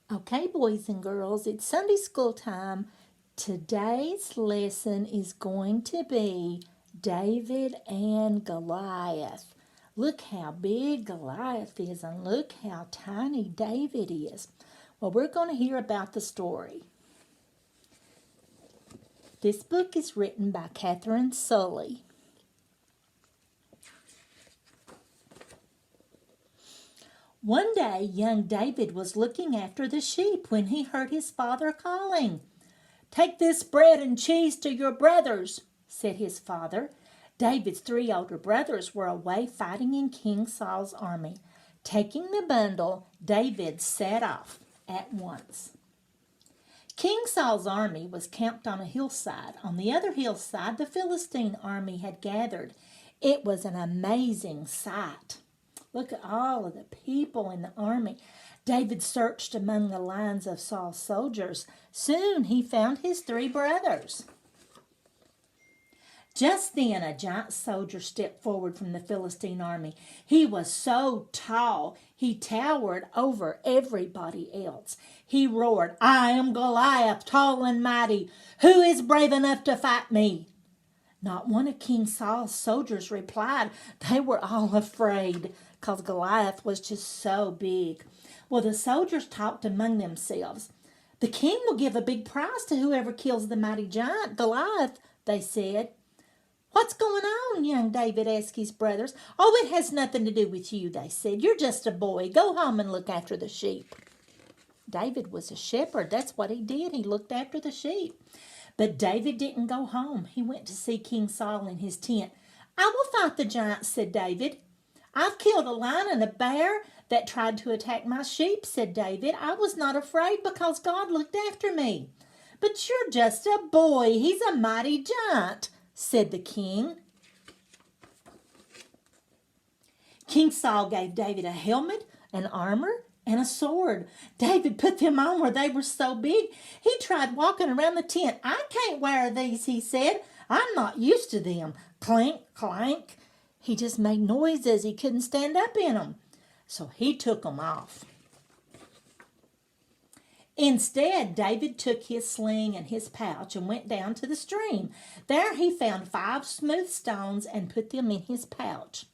Okay, boys and girls, it's Sunday school time. Today's lesson is going to be David and Goliath. Look how big Goliath is and look how tiny David is. Well, we're going to hear about the story. This book is written by Catherine Sully. One day, young David was looking after the sheep when he heard his father calling. "Take this bread and cheese to your brothers," said his father. David's 3 older brothers were away fighting in King Saul's army. Taking the bundle, David set off at once. King Saul's army was camped on a hillside. On the other hillside, the Philistine army had gathered. It was an amazing sight. Look at all of the people in the army. David searched among the lines of Saul's soldiers. Soon he found his 3 brothers. Just then a giant soldier stepped forward from the Philistine army. He was so tall, he towered over everybody else. He roared, "I am Goliath, tall and mighty. Who is brave enough to fight me?" Not one of King Saul's soldiers replied. They were all afraid because Goliath was just so big. Well, the soldiers talked among themselves. "The king will give a big prize to whoever kills the mighty giant, Goliath," they said. "What's going on?" young David asked his brothers. "Oh, it has nothing to do with you," they said. "You're just a boy. Go home and look after the sheep." David was a shepherd. That's what he did. He looked after the sheep. But David didn't go home. He went to see King Saul in his tent. "I will fight the giant," said David. "I've killed a lion and a bear that tried to attack my sheep," said David. "I was not afraid because God looked after me." "But you're just a boy. He's a mighty giant," said the king. King Saul gave David a helmet, an armor, and a sword. David put them on where they were so big, he tried walking around the tent. "I can't wear these," he said. "I'm not used to them." Clink, clank. He just made noises. He couldn't stand up in them. So he took them off. Instead, David took his sling and his pouch and went down to the stream. There he found 5 smooth stones and put them in his pouch.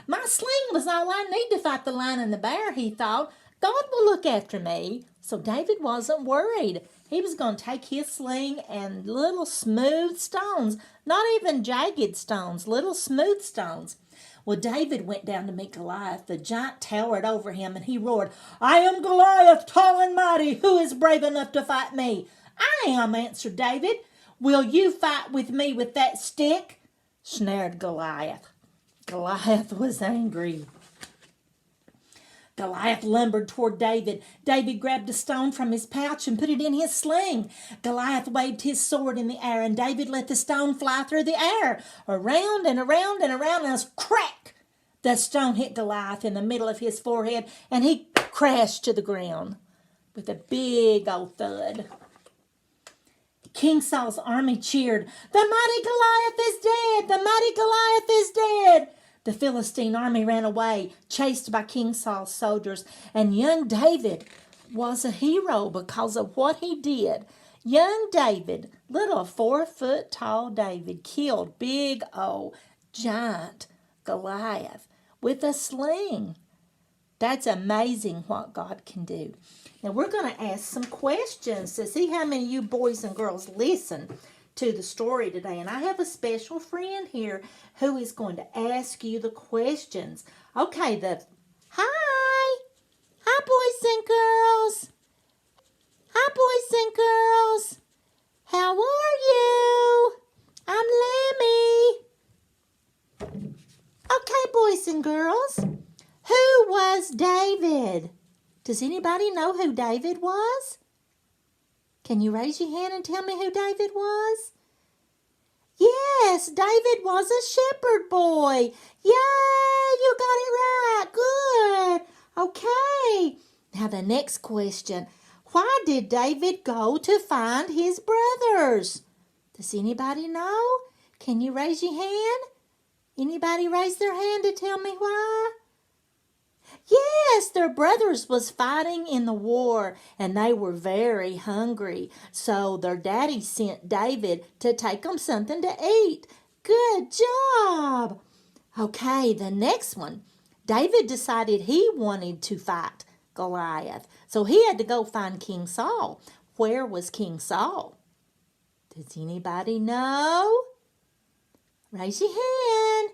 "My sling was all I need to fight the lion and the bear," he thought. "God will look after me." So David wasn't worried. He was going to take his sling and little smooth stones, not even jagged stones, little smooth stones. Well, David went down to meet Goliath. The giant towered over him and he roared, "I am Goliath, tall and mighty. Who is brave enough to fight me?" "I am," answered David. "Will you fight with me with that stick?" Snared Goliath. Goliath was angry. Goliath lumbered toward David. David grabbed a stone from his pouch and put it in his sling. Goliath waved his sword in the air, and David let the stone fly through the air, around and around and around, and it was crack! The stone hit Goliath in the middle of his forehead, and he crashed to the ground with a big old thud. King Saul's army cheered, "The mighty Goliath is dead! The mighty Goliath is dead!" The Philistine army ran away, chased by King Saul's soldiers, and young David was a hero because of what he did. Young David, little 4-foot-tall David, killed big old giant Goliath with a sling. That's amazing what God can do. Now we're going to ask some questions to see how many of you boys and girls listen to the story today. And I have a special friend here who is going to ask you the questions. Okay, Hi! Hi, boys and girls! Hi, boys and girls! How are you? I'm Lemmy. Okay, boys and girls, who was David? Does anybody know who David was? Can you raise your hand and tell me who David was? Yes, David was a shepherd boy. Yay, you got it right. Good. Okay. Now the next question. Why did David go to find his brothers? Does anybody know? Can you raise your hand? Anybody raise their hand to tell me why? Yes, their brothers was fighting in the war and they were very hungry. So their daddy sent David to take them something to eat. Good job. Okay, the next one. David decided he wanted to fight Goliath. So he had to go find King Saul. Where was King Saul? Does anybody know? Raise your hand.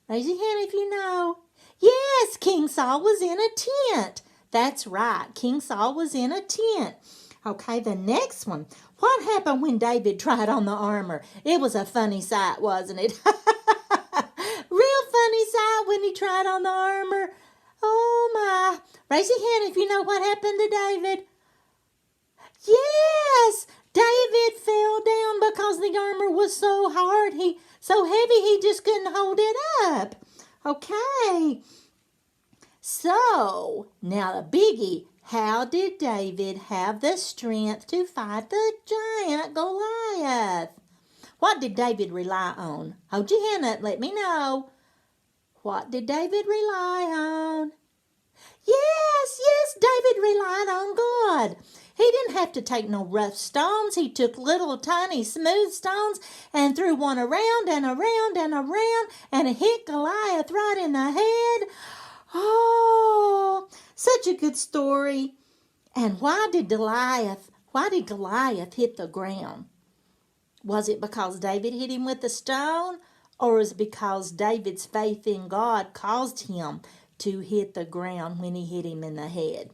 Raise your hand if you know. Yes, King Saul was in a tent. That's right. King Saul was in a tent. Okay, the next one. What happened when David tried on the armor? It was a funny sight, wasn't it? Real funny sight when he tried on the armor. Oh my. Raise your hand if you know what happened to David. Yes, David fell down because the armor was so hard. So heavy he just couldn't hold it up. Okay. So, now the biggie. How did David have the strength to fight the giant Goliath? What did David rely on? Hold your hand up, let me know. What did David rely on? Yes, David relied on God. He didn't have to take no rough stones. He took little tiny smooth stones and threw one around and around and around, and it hit Goliath right in the head. Oh, such a good story. And why did Goliath hit the ground? Was it because David hit him with a stone, or was it because David's faith in God caused him to hit the ground when he hit him in the head?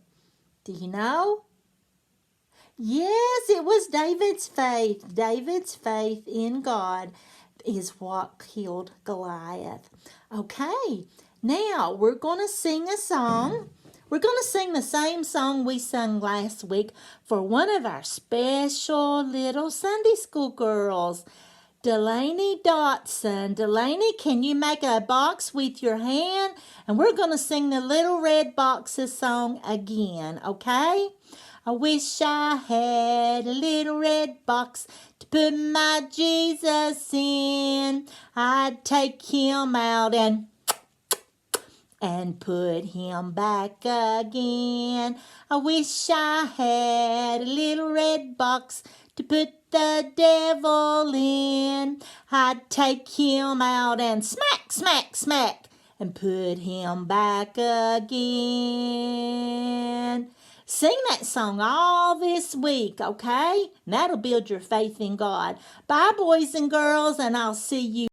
Do you know? Yes, it was David's faith. David's faith in God is what killed Goliath. Okay, now we're going to sing a song. We're going to sing the same song we sung last week for one of our special little Sunday school girls, Delaney Dotson. Delaney, can you make a box with your hand? And we're going to sing the Little Red Boxes song again, okay? I wish I had a little red box to put my Jesus in. I'd take him out and put him back again. I wish I had a little red box to put the devil in. I'd take him out and smack, smack, smack, and put him back again. Sing that song all this week, okay? And that'll build your faith in God. Bye, boys and girls, and I'll see you